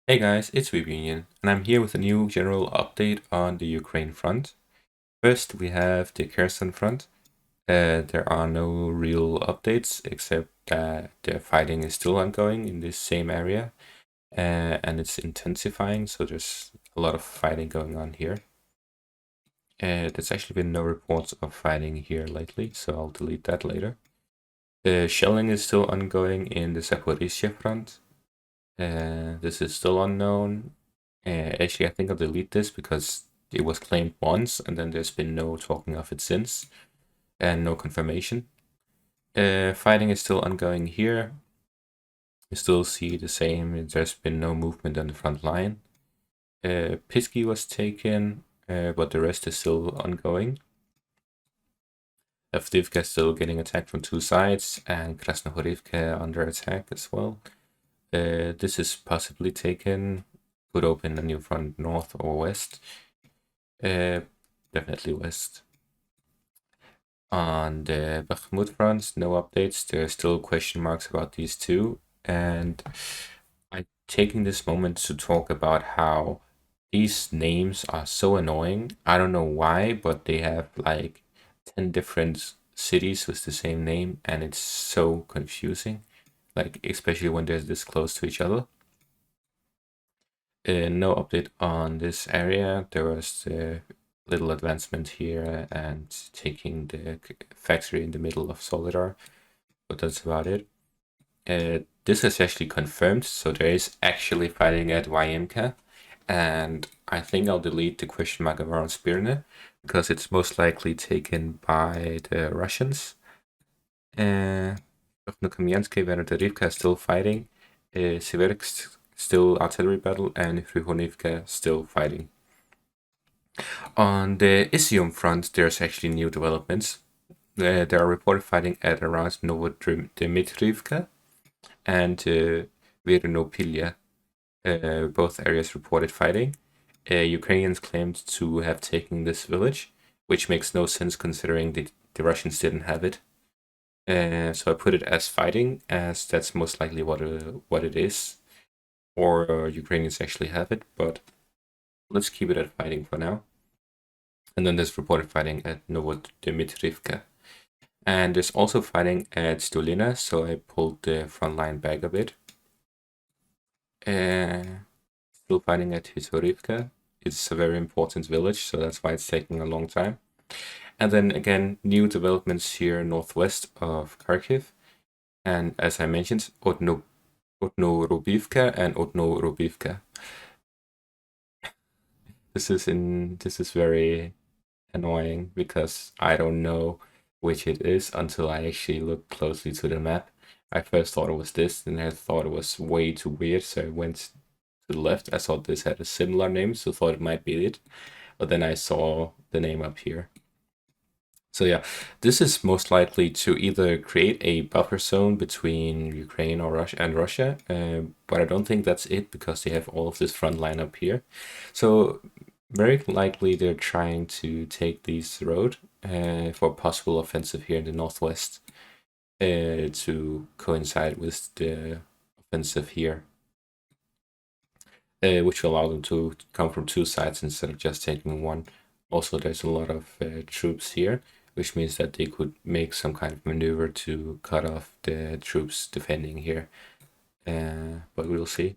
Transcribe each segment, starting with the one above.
Hey guys, it's Ukrainian, and I'm here with a new general update on the Ukraine front. First, we have the Kherson front. There are no real updates except that the fighting is still ongoing in this same area, and it's intensifying, so there's a lot of fighting going on here. There's actually been no reports of fighting here lately, so I'll delete that later. The shelling is still ongoing in the Zaporizhia front. This is still unknown. Actually, I think I'll delete this because it was claimed once and then there's been no talking of it since and no confirmation. Fighting is still ongoing here. You still see the same. There's been no movement on the front line. Pisky was taken, but the rest is still ongoing. Avdiivka is still getting attacked from two sides, and Krasnohorivka under attack as well. This is possibly taken. Could open a new front north or west. Definitely west. On the Bakhmut front, no updates. There are still question marks about these two. And I'm taking this moment to talk about how these names are so annoying. I don't know why, but they have like 10 different cities with the same name, and it's so confusing. Like, especially when they're this close to each other. No update on this area. There was a little advancement here and taking the factory in the middle of Solidar, but that's about it. This is actually confirmed, so there is actually fighting at Wyimka, and I think I'll delete the question mark around Spirne because it's most likely taken by the Russians. Kamyanskaya, Verotorivka is still fighting. Seversk still artillery battle, and Hryhonivka still fighting. On the Isium front, there's actually new developments. There are reported fighting at around Novodimitrivka and Veronopilya. Both areas reported fighting. Ukrainians claimed to have taken this village, which makes no sense considering the Russians didn't have it. So I put it as fighting, as that's most likely what it is, or Ukrainians actually have it. But let's keep it at fighting for now. And then there's reported fighting at Novodimitrivka, and there's also fighting at Stolina. So I pulled the front line back a bit. Still fighting at Hitorivka. It's a very important village, so that's why it's taking a long time. And then again, new developments here northwest of Kharkiv. And as I mentioned, Otno-Rubivka and Otno-Rubivka. This is very annoying because I don't know which it is until I actually look closely to the map. I first thought it was this, and I thought it was way too weird, so I went to the left. I thought this had a similar name, so thought it might be it. But then I saw the name up here. So yeah, this is most likely to either create a buffer zone between Ukraine or Russia, but I don't think that's it because they have all of this front line up here. So very likely they're trying to take this road for a possible offensive here in the northwest to coincide with the offensive here, which will allow them to come from two sides instead of just taking one. Also, there's a lot of troops here, which means that they could make some kind of maneuver to cut off the troops defending here. But we'll see.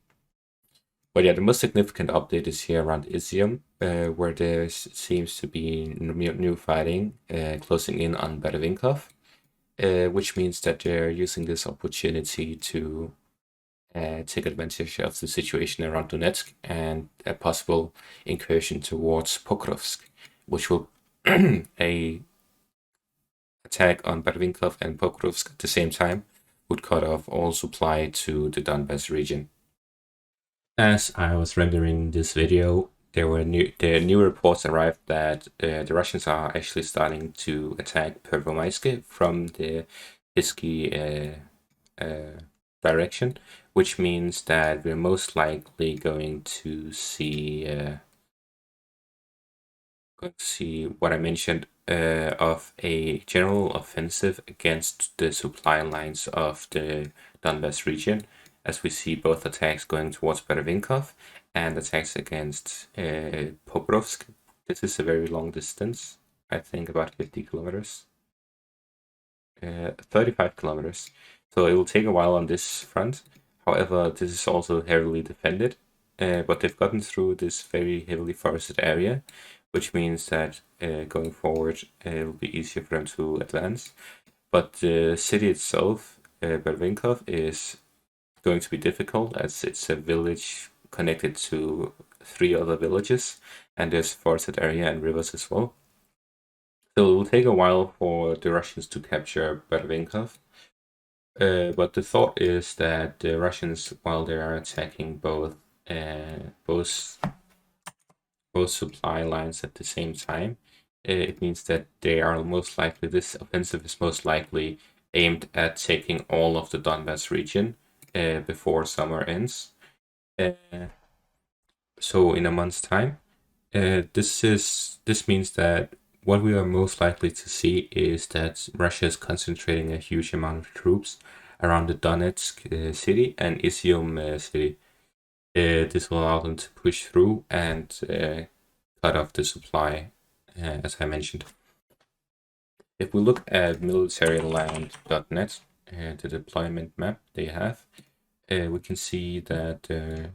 But yeah, the most significant update is here around Izium, where there seems to be new fighting closing in on Bervinkov, which means that they're using this opportunity to take advantage of the situation around Donetsk and a possible incursion towards Pokrovsk, which will a attack on Barvinkov and Pokrovsk at the same time would cut off all supply to the Donbas region. As I was rendering this video, new reports arrived that the Russians are actually starting to attack Pervomaiske from the Isky direction, which means that we're most likely going to see what I mentioned of a general offensive against the supply lines of the Donbas region, as we see both attacks going towards Bervinkov and attacks against Pokrovsk. This is a very long distance, I think about 50 kilometers. 35 kilometers. So it will take a while on this front. However, this is also heavily defended, but they've gotten through this very heavily forested area, which means that going forward it will be easier for them to advance. But the city itself, Bervinkov, is going to be difficult as it's a village connected to 3 other villages, and there's forested area and rivers as well. So it will take a while for the Russians to capture Bervinkov. But the thought is that the Russians, while they are attacking both supply lines at the same time, it means that they are most likely, this offensive is most likely aimed at taking all of the Donbass region before summer ends. So in a month's time, this means that what we are most likely to see is that Russia is concentrating a huge amount of troops around the Donetsk city and Izium city. This will allow them to push through and cut off the supply, as I mentioned. If we look at militaryland.net, the deployment map they have, we can see that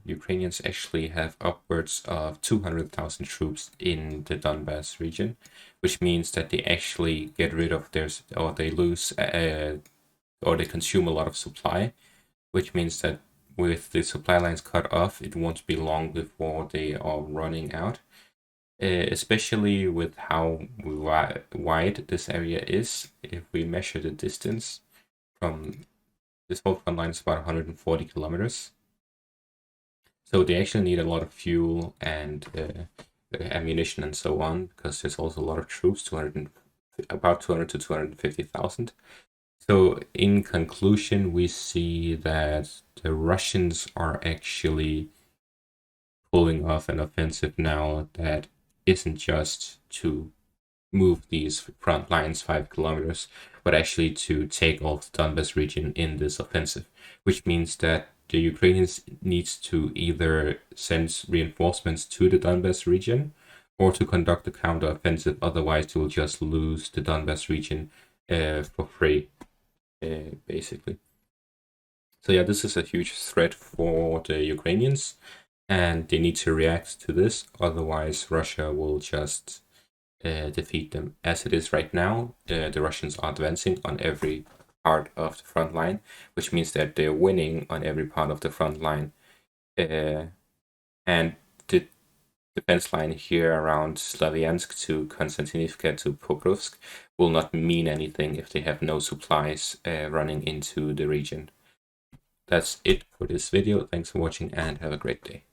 Ukrainians actually have upwards of 200,000 troops in the Donbass region, which means that they actually get rid of theirs, or they lose, or they consume a lot of supply, which means that with the supply lines cut off, it won't be long before they are running out. Especially with how wide this area is. If we measure the distance from this whole front line is about 140 kilometers. So they actually need a lot of fuel and ammunition and so on, because there's also a lot of troops, about 200 to 250,000. So in conclusion, we see that the Russians are actually pulling off an offensive now that isn't just to move these front lines 5 kilometers, but actually to take all the Donbass region in this offensive, which means that the Ukrainians needs to either send reinforcements to the Donbass region or to conduct a counter-offensive, otherwise they will just lose the Donbass region for free, basically. So yeah, this is a huge threat for the Ukrainians, and they need to react to this, otherwise Russia will just defeat them. As it is right now, the Russians are advancing on every part of the front line, which means that they're winning on every part of the front line. And the defense line here around Slavyansk to Konstantinivka to Pokrovsk will not mean anything if they have no supplies running into the region. That's it for this video. Thanks for watching and have a great day.